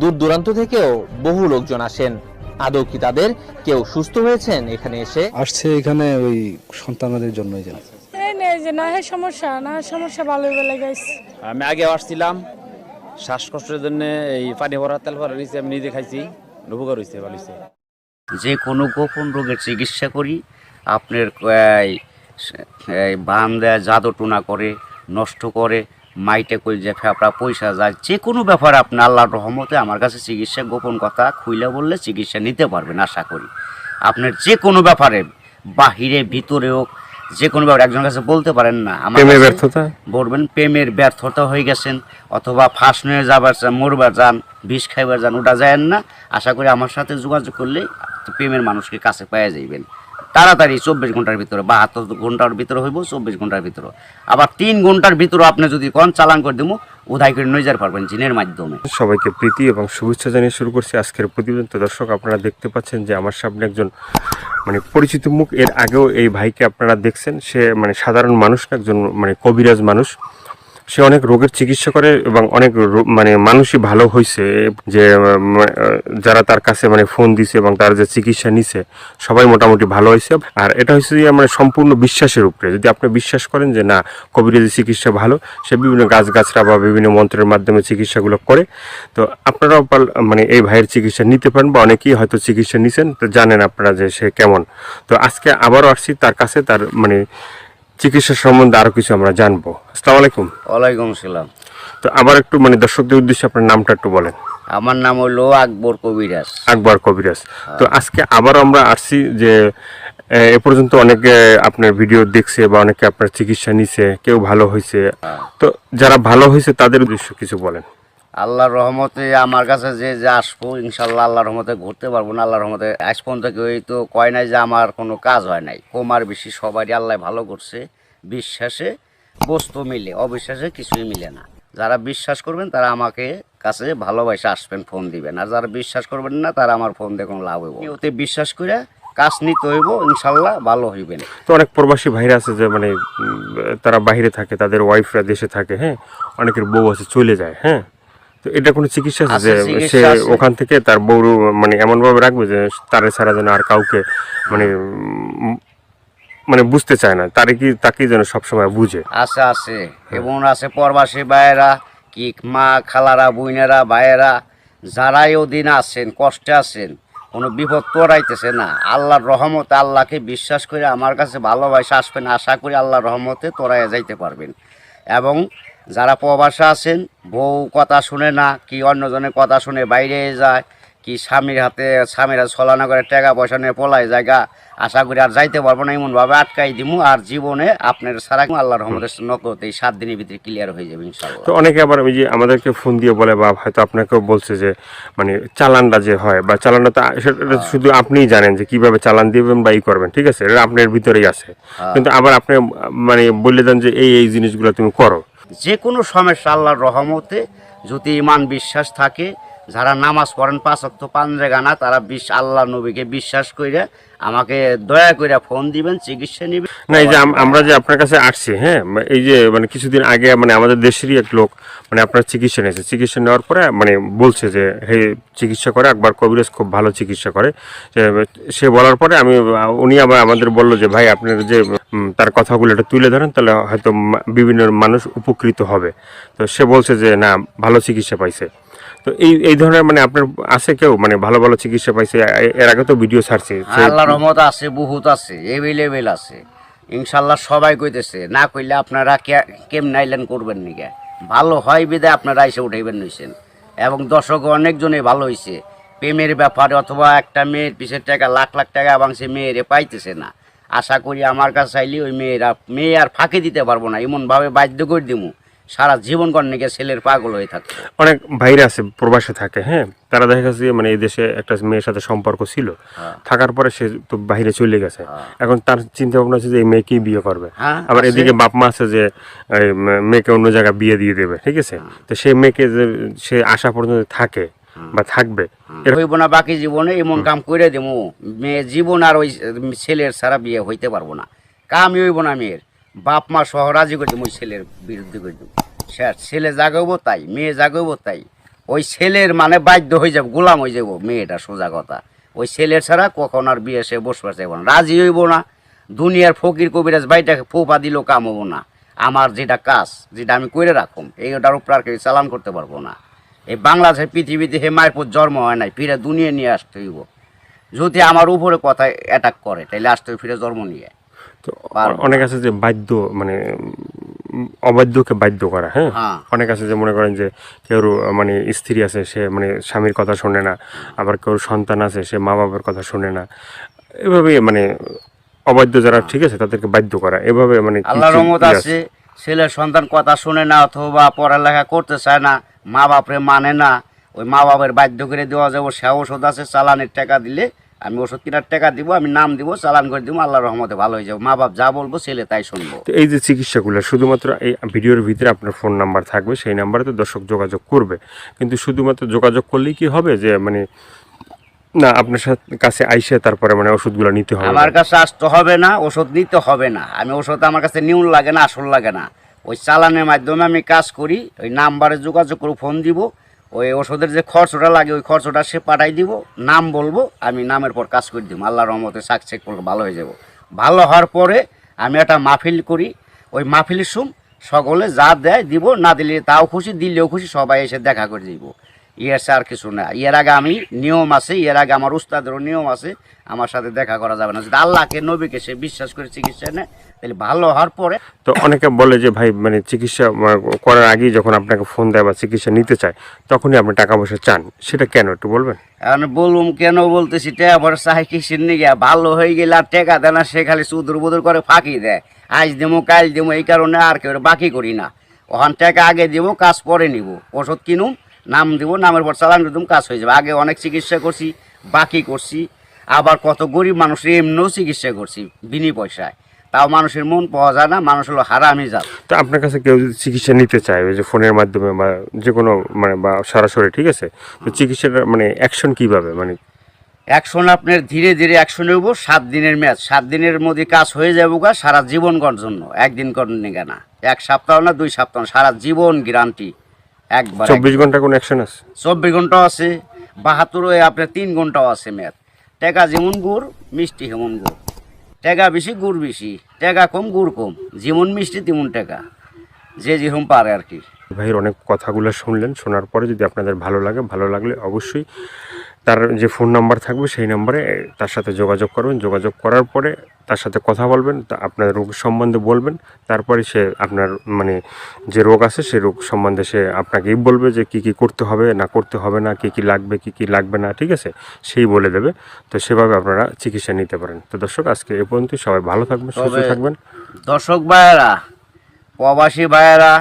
দূর দূরান্ত থেকেও বহু লোকজন আসেন। আদৌ কি তাদের কেউ সুস্থ হয়েছেন এখানে এসে? আসছে এখানে ওই সন্তানদের জন্যই যেন এই নেই যে না সমস্যা ভালো বেলা গাইছে। আমি আগে আসছিলাম শ্বাসকষ্টের জন্য, এই পানি ভরা তেল ভরা নিয়েছি, আমি নিজে খাইছি, উপকার হয়েছে, ভালো হয়েছে। যে কোনো গোপন রোগের চিকিৎসা করি। আপনার বান দেয়, জাদু টুনা করে, নষ্ট করে, মাইটে করে যে ফেপড়া পয়সা যায়, যে কোনো ব্যাপারে আপনি আল্লাহর রহমতে আমার কাছে চিকিৎসা গোপন কথা খুইলে বললে চিকিৎসা নিতে পারবেন আশা করি। আপনার যে কোনো ব্যাপারে বাহিরে ভিতরে হোক, যে কোনো ব্যাপারে একজনের কাছে বলতে পারেন না আমার ব্যর্থতা বলবেন প্রেমের ব্যর্থতা হয়ে গেছেন, অথবা ফাঁস নিয়ে যাবার চান, মরবার যান, বিষ খাইবার যান, ওটা যায় না। আশা করি আমার সাথে যোগাযোগ করলে প্রেমের মানুষকে কাছে পেয়ে যাইবেন তাড়াতাড়ি। 24 ঘন্টার ভিতরে, 72 ঘন্টার ভিতরে হইব, 24 ঘন্টার ভিতরে। আবার 3 ঘন্টার ভিতরে আপনি যদি কোন চালান করে দেবো, উদায় করে নিয়ে যেতে পারবেন জিনের মাধ্যমে। সবাইকে প্রীতি এবং শুভেচ্ছা জানিয়ে শুরু করছি আজকের প্রতিবেদন। তো দর্শক, আপনারা দেখতে পাচ্ছেন যে আমার সামনে একজন পরিচিত মুখ। এর আগেও এই ভাইকে আপনারা দেখছেন। সে সাধারণ মানুষ না, একজন কবিরাজ মানুষ। সে অনেক রোগের চিকিৎসা করে এবং অনেক মানুষই ভালো হয়েছে। যে যারা তার কাছে ফোন দিছে এবং তার যে চিকিৎসা নিছে সবাই মোটামুটি ভালো হয়েছে। আর এটা হচ্ছে যে সম্পূর্ণ বিশ্বাসের উপরে। যদি আপনি বিশ্বাস করেন যে না, কবিরাজি চিকিৎসা ভালো, সে বিভিন্ন গাছগাছরা বা বিভিন্ন মন্ত্রের মাধ্যমে চিকিৎসাগুলো করে, তো আপনারাও এই ভাইয়ের চিকিৎসা নিতে পারেন, বা অনেকেই হয়তো চিকিৎসা নিছেন, তো জানেন আপনারা যে সে কেমন। তো আজকে আবারও আসছি তার কাছে, তার চিকিৎসা সম্বন্ধে আরো কিছু আমরা জানবো। আসসালামু আলাইকুম। ওয়ালাইকুম আসসালাম। তো আবার একটু দর্শকদের উদ্দেশ্যে আপনার নামটা একটু বলেন। আমার নাম হলো আকবর কবিরাজ। আকবর কবিরাজ। তো আজকে আবার আমরা আসছি যে এ পর্যন্ত অনেকে আপনার ভিডিও দেখছে বা অনেকে আপনার চিকিৎসা নিছে, কেউ ভালো হয়েছে। তো যারা ভালো হয়েছে তাদের উদ্দেশ্য কিছু বলেন। আল্লাহর রহমতে আমার কাছে যে আসবো, ইনশাল্লাহ আল্লাহর রহমতে ঘুরতে পারবো না। আল্লাহর রহমতে আজ পর্যন্ত কেউ তো কয় নাই যে আমার কোনো কাজ হয় নাই। কমার বেশি সবারই আল্লাহ ভালো করছে। বিশ্বাসে বস্তু মিলে, অবিশ্বাসে কিছুই মিলে না। যারা বিশ্বাস করবেন তারা আমাকে কাছে ভালোবাসে আসবেন, ফোন দিবেন। আর যারা বিশ্বাস করবেন না তারা আমার ফোন দিয়ে কোনো লাভ হইব। ওতে বিশ্বাস করে কাজ নিতে হইব, ইনশাল্লাহ ভালো হইবেন। তো অনেক প্রবাসী ভাইরা আছে যে তারা বাইরে থাকে, তাদের ওয়াইফরা দেশে থাকে, হ্যাঁ, অনেকের বউ আছে চলে যায়, হ্যাঁ। তো এটা কোনো চিকিৎসা আছে যে সে ওখান থেকে তার বউ এমন ভাবে রাখবে যে তারে ছাড়া যেন আর কাউকে বুঝতে চায় না, তাকে যেন সবসময় বুঝে। আছে এবং আছে প্রবাসী ভাইয়েরা, কি মা খালারা, বোনেরা, ভাইয়েরা, যারাই ওদিন আছেন, কষ্টে আছেন, কোনো বিপদ তোরাইতেছে না, আল্লাহর রহমতে আল্লাহকে বিশ্বাস করে আমার কাছে ভালোবাসা আসবেন। আশা করি আল্লাহর রহমতে তোরাইয়া যাইতে পারবেন। এবং যারা প্রবাসে আছেন, বউ কথা শুনে না, কি অন্যজনের কথা শুনে বাইরে যায়, কি স্বামীরা ছলনা করে টাকা পয়সা নিয়ে পলায় জায়গা, আশা করি আর যাইতে পারবো না, এমনভাবে আটকাই দিমু। আর জীবনে আপনার সারা আল্লাহর রহমতের নকলতে এই 7 দিনের ভিতরে ক্লিয়ার হয়ে যাবে ইনশাআল্লাহ। তো অনেকে আবার ওই যে আমাদেরকে ফোন দিয়ে বলে, বা হয়তো আপনাকেও বলছে যে চালানটা যে হয়, বা চালানটা তো সেটা শুধু আপনিই জানেন যে কিভাবে চালান দিবেন বা ই করবেন, ঠিক আছে, এটা আপনার ভিতরেই আছে। কিন্তু আবার আপনি বলে দেন যে এই জিনিসগুলো তুমি করো। যে কোনো সমস্যা আল্লাহর রহমতে যদি ইমান বিশ্বাস থাকে, যারা নামাজ পড়েন 5 ওয়াক্ত 5 জায়গা না, তারা আল্লাহ নবীকে বিশ্বাস করে আমাকে দয়া করে ফোন দিবেন, চিকিৎসা নেবেন। না, এই যে আমরা যে আপনার কাছে আসছি, হ্যাঁ, এই যে কিছুদিন আগে আমাদের দেশেরই এক লোক আপনার চিকিৎসা নিয়েছে। চিকিৎসা নেওয়ার পরে বলছে যে হে, চিকিৎসা করে আকবর কবিরাজ, খুব ভালো চিকিৎসা করে। সে বলার পরে উনি আবার আমাদের বললো যে ভাই, আপনার যে তার কথাগুলো এটা তুলে ধরেন, তাহলে হয়তো বিভিন্ন মানুষ উপকৃত হবে। তো সে বলছে যে না, ভালো চিকিৎসা পাইছে। তো এই ধরনের আপনার আছে কেউ ভালো ভালো চিকিৎসা পাইছে? এর আগে তো ভিডিও ছাড়ছে। আল্লাহর রহমত আছে, বহুত আছে, এভেলেবেল আছে ইনশাল্লাহ। সবাই কইতেছে, না কইলে আপনারা কেমন আইলেন করবেন নিকে, ভালো হয় বিদায় আপনারা এসে উঠাইবেন নিছেন। এবং দর্শক অনেকজনে ভালো হয়েছে প্রেমের ব্যাপারে, অথবা একটা মেয়ের পিছের টাকা লাখ লাখ টাকা এবং সে মেয়েরে পাইতেছে না। আশা করি আমার কাছে চাইলে ওই মেয়ে আর ফাঁকি দিতে পারবো না, এমনভাবে বাধ্য করে দিমু সারা জীবন কর্ণিকে ছেলের পাগল হয়ে থাকে। অনেক ভাইরা আছে প্রবাসে থাকে, হ্যাঁ, তারা দেখা গেছে এই দেশে একটা মেয়ের সাথে সম্পর্ক ছিল, থাকার পরে সে তো বাইরে চলে গেছে। এখন তার চিন্তা ভাবনা আছে যে এই মেয়েকেই বিয়ে করবে। আবার এদিকে বাপ মা আছে যে মেয়েকে অন্য জায়গায় বিয়ে দিয়ে দেবে, ঠিক আছে। তো সেই মেয়েকে যে সে আশা পর্যন্ত থাকে বা থাকবে, হইব না বাকি জীবনে, এমন কাম করে দেবো মেয়ে জীবন আর ওই ছেলের ছাড়া বিয়ে হইতে পারবো না। কামই হইব না মেয়ের, বাপ মা সহ রাজি করে দেবো, ওই ছেলের বিরুদ্ধে করে দেবো। ছেলে জাগাবো তাই, মেয়ে জাগাবো তাই, ওই ছেলের মানে বাধ্য হয়ে যাবে, গোলাম হয়ে যাবো মেয়েটা, সোজা কথা। ওই ছেলের ছাড়া কখন আর বিয়ে সে বসবার চাইব না, রাজি হইব না। দুনিয়ার ফকির কবিরাজ বাইটাকে ফোপা দিলেও কাম হবো না। আমার যেটা কাজ, যেটা আমি করে রাখুম, এইটার উপর আর কেউ চালান করতে পারবো না। এই বাংলাদেশের পৃথিবীতে হে মায়ের পর জন্ম হয় নাই, ফিরে দুনিয়া নিয়ে আসতে হইব। যদি আমার উপরে কথা অ্যাটাক করে তাহলে আসতে হইব ফিরে জন্ম নিয়ে। তো অনেক আছে যে বাধ্য, মানে অবাধ্যকে বাধ্য করা, হ্যাঁ। হ্যাঁ। অনেক আছে যে মনে করেন যে কেউ মানে স্ত্রী আছে, সে মানে স্বামীর কথা শোনে না, আবার কেউ সন্তান আছে, সে মা বাবার কথা শোনে না, এভাবে মানে অবাধ্য যারা, ঠিক আছে, তাদেরকে বাধ্য করা, এভাবে মানে কি আল্লাহর কি রহমত আছে? আছে, ছেলের সন্তান কথা শুনে না অথবা পড়ালেখা করতে চায় না, মা বাপরে মানে না, ওই মা বাপের বাধ্য করে দেওয়া যাবো। সে ওষুধ আছে, চালানের টাকা দিলে আমি ওষুধ কেনার টাকা দিব, আমি নাম দিব, চালান করে দিব, আল্লাহর রহমতে ভালো হয়ে যাবো। মা বাপ যা বলবো ছেলে তাই শুনবো। তো এই যে চিকিৎসাগুলো শুধুমাত্র এই ভিডিওর ভিতরে আপনার ফোন নাম্বার থাকবে, সেই নাম্বারে তো দর্শক যোগাযোগ করবে, কিন্তু শুধুমাত্র যোগাযোগ করলেই কি হবে যে মানে না আপনার কাছে আইসে তারপরে মানে ওষুধগুলো নিতে হবে? আমার কাছে আসতে হবে না, ওষুধ নিতে হবে না। আমি ওষুধ আমার কাছে নিউন লাগে না, আসল লাগে না। ওই চালানের মাধ্যমে আমি কাজ করি, ওই নাম্বারে যোগাযোগ করে ফোন দিব, ওই ওষুধের যে খরচটা লাগে ওই খরচটা সে পাঠাই দিব, নাম বলবো, আমি নামের পর কাজ করে দিব। আল্লাহর রহমতে সাকসেস করলে ভালো হয়ে যাব। ভালো হওয়ার পরে আমি একটা মাহফিল করি, ওই মাহফিলের সুম সকলে যা দেয় দিব, না দিলে তাও খুশি, দিলেও খুশি, সবাই এসে দেখা করে দিব। ইয়ের আর কিছু না। এর আগে আমি নিয়ম আছে, এর আগে আমার উস্তাদেরও নিয়ম আছে, আমার সাথে দেখা করা যাবে না। যদি আল্লাহকে নবীকে সে বিশ্বাস করে চিকিৎসা নেয় তাহলে ভালো হওয়ার পরে। তো অনেকে বলে যে ভাই মানে চিকিৎসা করার আগেই যখন আপনাকে ফোন দেয় বা চিকিৎসা নিতে চায় তখনই আপনি টাকা পয়সা চান, সেটা কেন একটু বলবেন? এখন বলুম কেন বলতেছি, টাকা পরে চাই কিসের নিয়ে, ভালো হয়ে গেলে আর টাকা দেয় না, সে খালি চুদুর বুদুর করে ফাঁকি দেয়, আজ দেবো কাল দেবো, এই কারণে আর কেউ বাকি করি না। ওখান টাকা আগে দিব, কাজ পরে নিব। ওষুধ কিনুম, নাম দিব, নামের পর চালান করে দিম, কাজ হয়ে যাবে। আগে অনেক চিকিৎসা করছি, বাকি করছি, আবার কত গরিব মানুষের এমনিও চিকিৎসা করছি বিনি পয়সায়, তাও মানুষের মন পাওয়া যায় না, মানুষ হলো হারামি জাত। তো আপনার কাছে কেউ যদি চিকিৎসা নিতে চায় ওই যে ফোনের মাধ্যমে বা যে কোনো মানে বা সরাসরি, ঠিক আছে, তো চিকিৎসাটা মানে অ্যাকশন কীভাবে, মানে অ্যাকশন আপনার ধীরে ধীরে অ্যাকশন হইব। 7 দিনের ম্যাচ, 7 দিনের মধ্যে কাজ হয়ে যাবো গা, সারা জীবন করার জন্য। একদিন করেন না, 1 সপ্তাহ না 2 সপ্তাহ না, সারা জীবন গ্যারান্টি একবার। 24 ঘন্টা কোনো অ্যাকশন আছে? 24 ঘন্টাও আছে, 72 আপনার 3 ঘন্টাও আছে ম্যাচ। টাকা যেমন গুড়, মিষ্টি হেমন গুড়। টাকা বেশি, গুড় বেশি, টাকা কম, গুড় কম, যেমন মিষ্টি তেমন টাকা, যে যেরকম পারে আর কি। ভাইয়ের অনেক কথাগুলো শুনলেন, শোনার পরে যদি আপনাদের ভালো লাগে, ভালো লাগলে অবশ্যই তার যে ফোন নাম্বার থাকবে সেই নাম্বারে তার সাথে যোগাযোগ করবেন। যোগাযোগ করার পরে তার সাথে কথা বলবেন, তা আপনার রোগ সম্বন্ধে বলবেন, তারপরে সে আপনার মানে যে রোগ আছে সেই রোগ সম্বন্ধে সে আপনাকেই বলবে যে কী কী করতে হবে না করতে হবে না, কী কী লাগবে কী কী লাগবে না, ঠিক আছে, সেই বলে দেবে। তো সেভাবে আপনারা চিকিৎসা নিতে পারেন। তো দর্শক আজকে এ পর্যন্ত, সবাই ভালো থাকবেন, সুস্থ থাকবেন। দর্শক ভাইয়েরা, প্রবাসী ভাইয়েরা,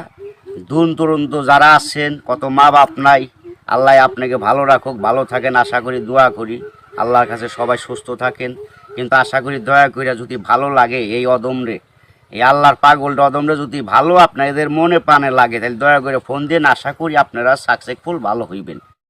দূর দূরান্ত যারা আছেন, কত মা বাপ নাই, আল্লাহ আপনাকে ভালো রাখুক, ভালো থাকেন আশা করি, দোয়া করি আল্লাহর কাছে সবাই সুস্থ থাকেন। কিন্তু আশা করি দয়া করে যদি ভালো লাগে এই অদমরে, এই আল্লাহর পাগলটা অদমরে যদি ভালো আপনাদের মনে প্রাণে লাগে, তাহলে দয়া করে ফোন দিন। আশা করি আপনারা সাকসেসফুল ভালো হইবেন।